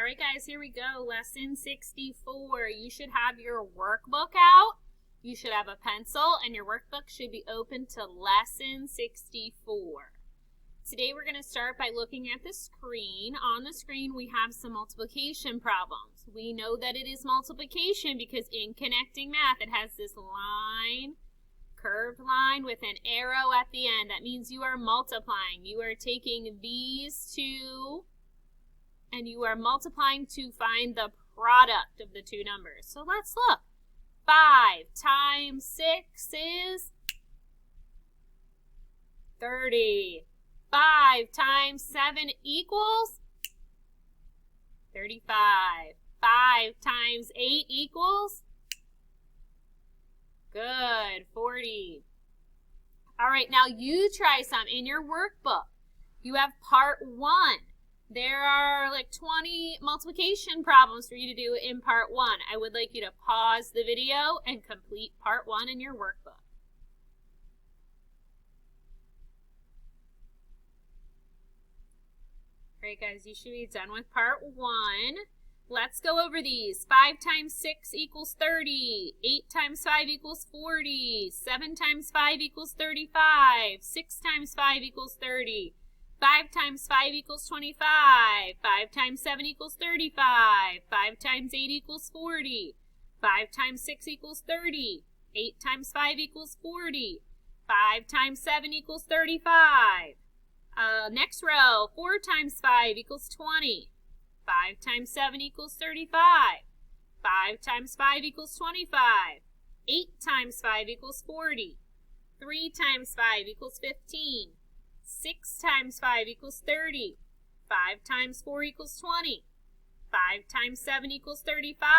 right, guys, here we go. Lesson 64. You should have your workbook out. You should have a pencil, and your workbook should be open to Lesson 64. Today, we're going to start by looking at the screen. On the screen, we have some multiplication problems. We know that it is multiplication because in connecting math, it has this line, curved line with an arrow at the end. That means you are multiplying. You are taking these two and you are multiplying to find the product of the two numbers. So let's look. 5 times 6 is 30. 5 times 7 equals 35. 5 times 8 equals good, 40. All right, now you try some in your workbook. You have part 1. There are like 20 multiplication problems for you to do in part 1. I would like you to pause the video and complete part 1 in your workbook. All right, guys, you should be done with part 1. Let's go over these. 5 times 6 equals 30. 8 times 5 equals 40. 7 times 5 equals 35. 6 times 5 equals 30. 5 times 5 equals 25. 5 times 7 equals 35. 5 times 8 equals 40. 5 times 6 equals 30. 8 times 5 equals 40. 5 times 7 equals 35. Next row, 4 times 5 equals 20. 5 times 7 equals 35. 5 times 5 equals 25. 8 times 5 equals 40. 3 times 5 equals 15. 6 times 5 equals 30. 5 times 4 equals 20. 5 times 7 equals 35.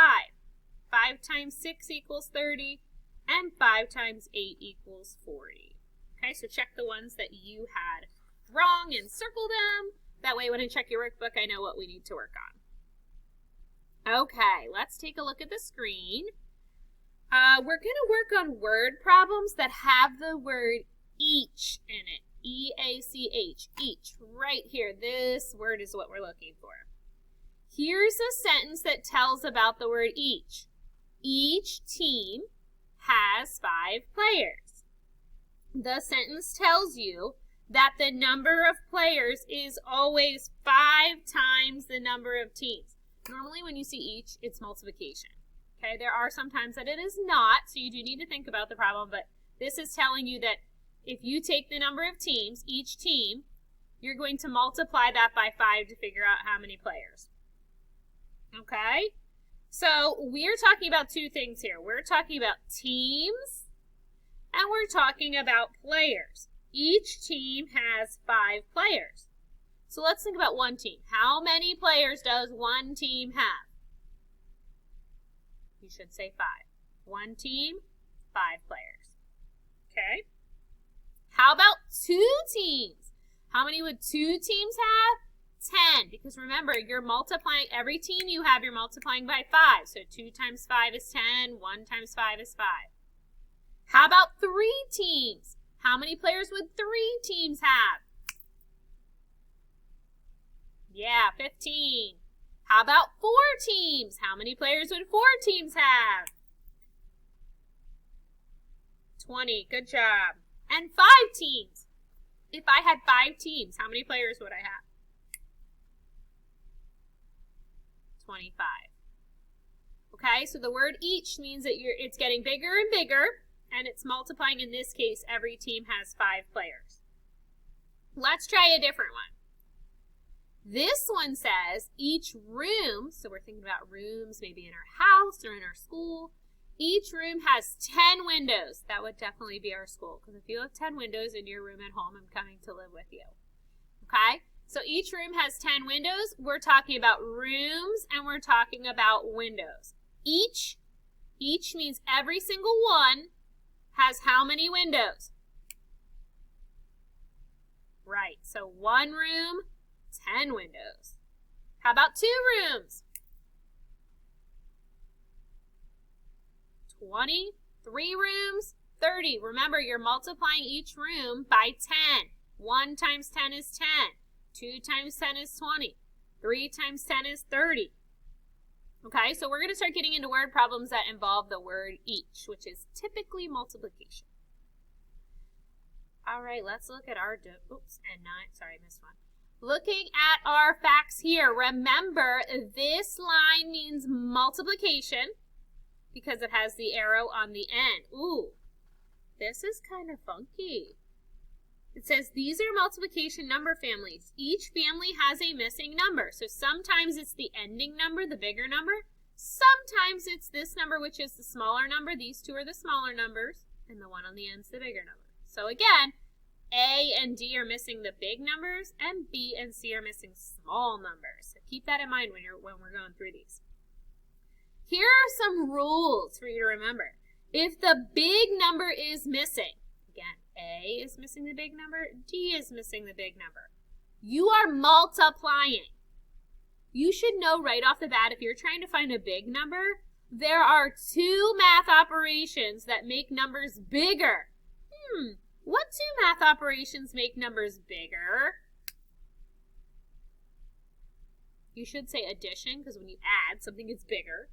5 times 6 equals 30. And 5 times 8 equals 40. Okay, so check the ones that you had wrong and circle them. That way when I check your workbook, I know what we need to work on. Okay, let's take a look at the screen. We're going to work on word problems that have the word each in it. E-A-C-H, each, right here. This word is what we're looking for. Here's a sentence that tells about the word each. Each team has 5 players. The sentence tells you that the number of players is always 5 times the number of teams. Normally when you see each, it's multiplication. Okay, there are some times that it is not, so you do need to think about the problem, but this is telling you that if you take the number of teams, each team, you're going to multiply that by 5 to figure out how many players. Okay? So we're talking about two things here. We're talking about teams and we're talking about players. Each team has 5 players. So let's think about one team. How many players does one team have? You should say 5. One team, 5 players. Okay? How about 2 teams? How many would 2 teams have? 10. Because remember, you're multiplying every team you have, you're multiplying by 5. So 2 times 5 is 10. 1 times 5 is 5. How about 3 teams? How many players would 3 teams have? Yeah, 15. How about 4 teams? How many players would 4 teams have? 20. Good job. And 5 teams. If I had 5 teams, how many players would I have? 25. Okay, so the word each means that it's getting bigger and bigger, and it's multiplying. In this case, every team has 5 players. Let's try a different one. This one says each room, so we're thinking about rooms maybe in our house or in our school. Each room has 10 windows. That would definitely be our school, because if you have 10 windows in your room at home, I'm coming to live with you. Okay? So each room has 10 windows. We're talking about rooms and we're talking about windows. Each means every single one has how many windows? Right, so 1 room, 10 windows. How about 2 rooms? 20. 3 rooms, 30. Remember, you're multiplying each room by 10. 1 times 10 is 10. 2 times 10 is 20. 3 times 10 is 30. Okay, so we're going to start getting into word problems that involve the word each, which is typically multiplication. All right, let's look at our, I missed one. Looking at our facts here, remember this line means multiplication because it has the arrow on the end. Ooh, this is kind of funky. It says these are multiplication number families. Each family has a missing number. So sometimes it's the ending number, the bigger number. Sometimes it's this number, which is the smaller number. These two are the smaller numbers, and the one on the end is the bigger number. So again, A and D are missing the big numbers, and B and C are missing small numbers. So keep that in mind when we're going through these. Here are some rules for you to remember. If the big number is missing, again, A is missing the big number, D is missing the big number, you are multiplying. You should know right off the bat, if you're trying to find a big number, there are two math operations that make numbers bigger. What two math operations make numbers bigger? You should say addition, because when you add, something gets bigger.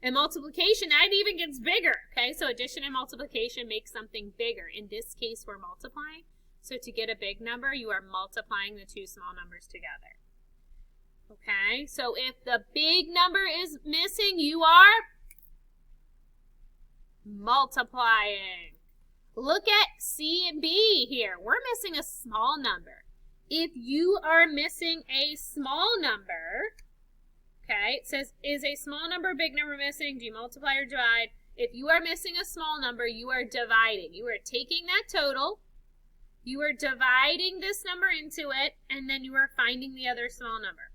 And multiplication, that even gets bigger. Okay, so addition and multiplication make something bigger. In this case, we're multiplying. So to get a big number, you are multiplying the two small numbers together. Okay, so if the big number is missing, you are multiplying. Look at C and B here. We're missing a small number. If you are missing a small number, okay, it says, is a small number or big number missing? Do you multiply or divide? If you are missing a small number, you are dividing. You are taking that total, you are dividing this number into it, and then you are finding the other small number.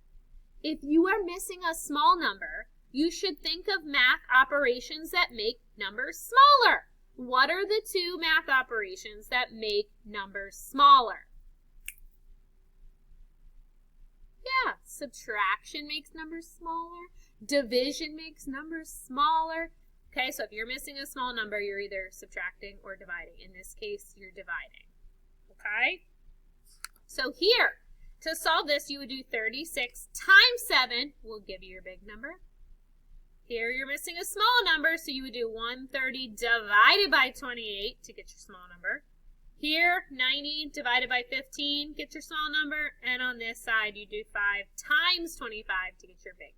If you are missing a small number, you should think of math operations that make numbers smaller. What are the two math operations that make numbers smaller? Yeah, subtraction makes numbers smaller. Division makes numbers smaller. Okay, so if you're missing a small number, you're either subtracting or dividing. In this case, you're dividing. Okay? So here, to solve this, you would do 36 times 7 will give you your big number. Here you're missing a small number, so you would do 130 divided by 28 to get your small number. Here, 90 divided by 15, get your small number. And on this side, you do 5 times 25 to get your big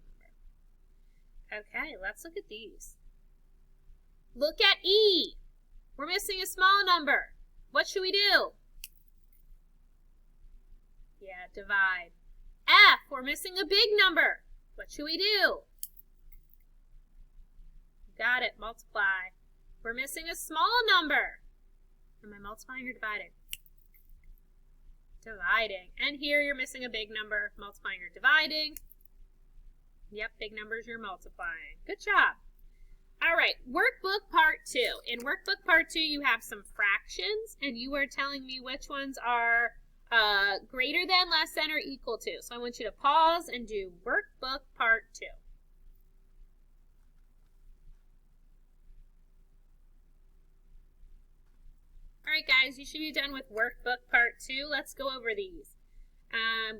number. Okay, let's look at these. Look at E. We're missing a small number. What should we do? Yeah, divide. F, we're missing a big number. What should we do? Got it, multiply. We're missing a small number. Am I multiplying or dividing? Dividing. And here you're missing a big number, multiplying or dividing. Yep, big numbers you're multiplying. Good job. All right, workbook part 2. In workbook part 2, you have some fractions, and you are telling me which ones are greater than, less than, or equal to. So I want you to pause and do workbook part 2. All right, guys, you should be done with workbook part 2. Let's go over these.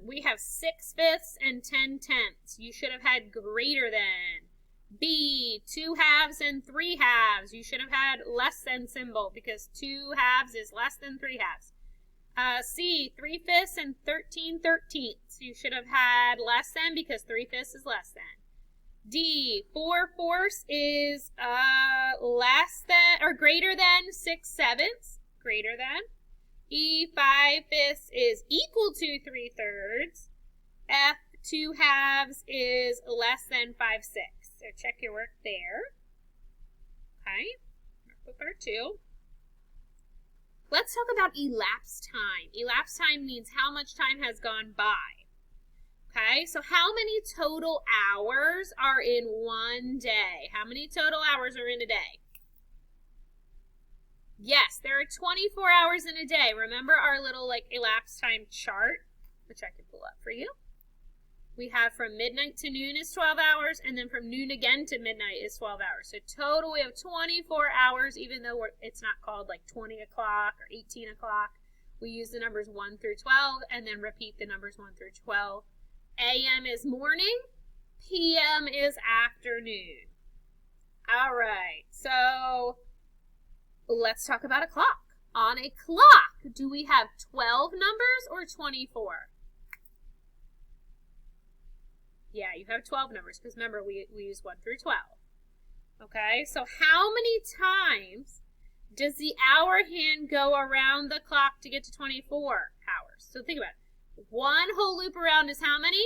We have 6/5 and 10/10. You should have had greater than. B, 2/2 and 3/2. You should have had less than symbol because 2/2 is less than 3/2. C, 3/5 and 13/13. You should have had less than because 3/5 is less than. D, 4/4 is less than or greater than 6/7. Greater than. E, 5/5 is equal to 3/3. F, 2/2 is less than 5/6. So check your work there. Okay, workbook part 2. Let's talk about elapsed time. Elapsed time means how much time has gone by. Okay, so how many total hours are in one day? How many total hours are in a day? Yes, there are 24 hours in a day. Remember our little elapsed time chart, which I can pull up for you. We have from midnight to noon is 12 hours, and then from noon again to midnight is 12 hours. So total, we have 24 hours, even though it's not called 20 o'clock or 18 o'clock. We use the numbers 1 through 12, and then repeat the numbers 1 through 12. AM is morning, PM p.m. is afternoon. All right, so let's talk about a clock. On a clock, do we have 12 numbers or 24? Yeah, you have 12 numbers because remember, we use 1 through 12. Okay, so how many times does the hour hand go around the clock to get to 24 hours? So think about it. One whole loop around is how many?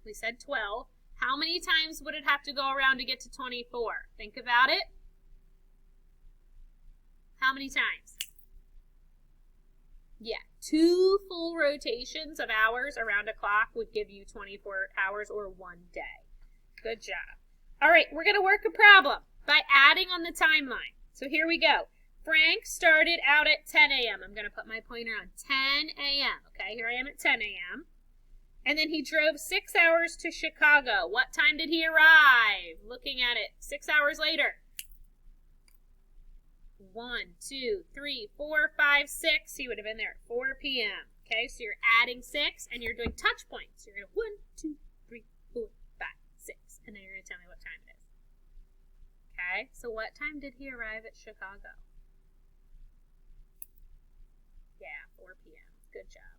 We said 12. How many times would it have to go around to get to 24? Think about it. How many times? Yeah, 2 full rotations of hours around a clock would give you 24 hours or 1 day. Good job. All right, we're going to work a problem by adding on the timeline. So here we go. Frank started out at 10 a.m. I'm going to put my pointer on 10 a.m. Okay, here I am at 10 a.m. And then he drove 6 hours to Chicago. What time did he arrive? Looking at it, 6 hours later. 1, 2, 3, 4, 5, 6. He would have been there at 4 p.m. Okay, so you're adding 6 and you're doing touch points. You're going to 1, 2, 3, 4, 5, 6. And then you're going to tell me what time it is. Okay, so what time did he arrive at Chicago? Yeah, 4 p.m. Good job.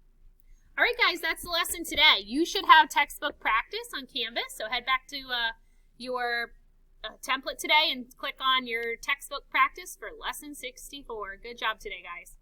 All right, guys, that's the lesson today. You should have textbook practice on Canvas, so head back to your template today and click on your textbook practice for lesson 64. Good job today, guys.